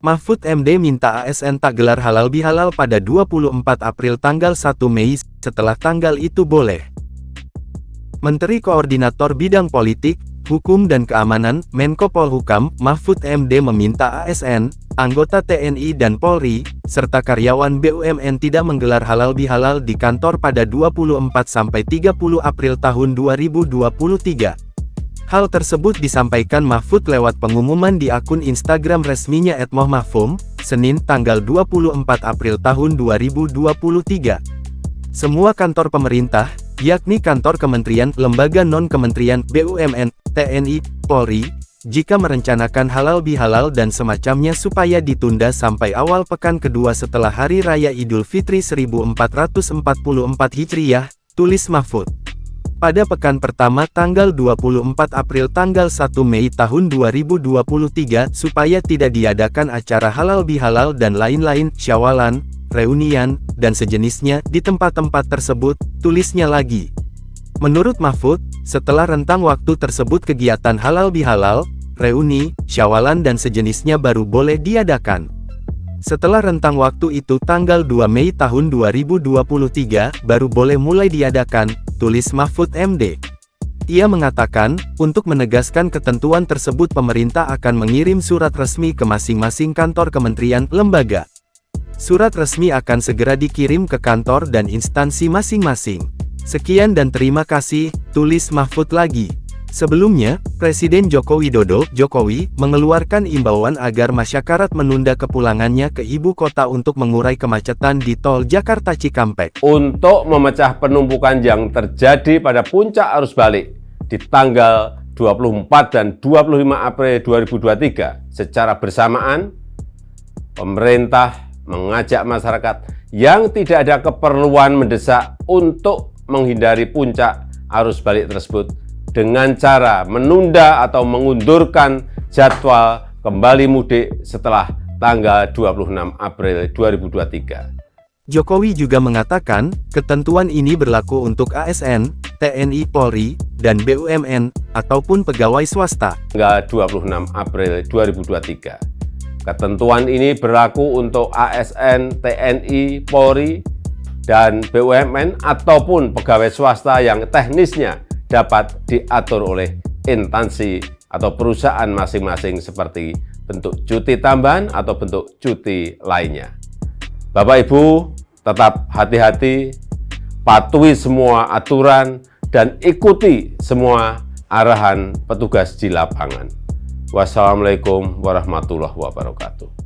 Mahfud MD minta ASN tak gelar halal bihalal pada 24 April tanggal 1 Mei, setelah tanggal itu boleh. Menteri Koordinator Bidang Politik, Hukum dan Keamanan, Menko Polhukam, Mahfud MD meminta ASN, anggota TNI dan Polri, serta karyawan BUMN tidak menggelar halal bihalal di kantor pada 24–30 April tahun 2023. Hal tersebut disampaikan Mahfud lewat pengumuman di akun Instagram resminya @mohmahfum, Senin tanggal 24 April tahun 2023. Semua kantor pemerintah, yakni kantor kementerian, lembaga non-kementerian, BUMN, TNI, Polri, jika merencanakan halal bihalal dan semacamnya supaya ditunda sampai awal pekan kedua setelah Hari Raya Idul Fitri 1444 Hijriah, tulis Mahfud. Pada pekan pertama tanggal 24 April tanggal 1 Mei tahun 2023 supaya tidak diadakan acara halal bihalal dan lain-lain, syawalan, reunian, dan sejenisnya di tempat-tempat tersebut, tulisnya lagi. Menurut Mahfud, setelah rentang waktu tersebut kegiatan halal bihalal, reuni, syawalan dan sejenisnya baru boleh diadakan. Setelah rentang waktu itu tanggal 2 Mei tahun 2023, baru boleh mulai diadakan, tulis Mahfud MD. Ia mengatakan, untuk menegaskan ketentuan tersebut pemerintah akan mengirim surat resmi ke masing-masing kantor kementerian, lembaga. Surat resmi akan segera dikirim ke kantor dan instansi masing-masing. Sekian dan terima kasih, tulis Mahfud lagi. Sebelumnya, Presiden Joko Widodo, Jokowi, mengeluarkan imbauan agar masyarakat menunda kepulangannya ke ibu kota untuk mengurai kemacetan di tol Jakarta Cikampek. Untuk memecah penumpukan yang terjadi pada puncak arus balik di tanggal 24 dan 25 April 2023, secara bersamaan, pemerintah mengajak masyarakat yang tidak ada keperluan mendesak untuk menghindari puncak arus balik tersebut dengan cara menunda atau mengundurkan jadwal kembali mudik setelah tanggal 26 April 2023. Jokowi juga mengatakan, ketentuan ini berlaku untuk ASN, TNI Polri, dan BUMN, ataupun pegawai swasta. Tanggal 26 April 2023. Ketentuan ini berlaku untuk ASN, TNI, Polri, dan BUMN, ataupun pegawai swasta yang teknisnya dapat diatur oleh instansi atau perusahaan masing-masing seperti bentuk cuti tambahan atau bentuk cuti lainnya. Bapak Ibu, tetap hati-hati, patuhi semua aturan, dan ikuti semua arahan petugas di lapangan. Wassalamualaikum warahmatullahi wabarakatuh.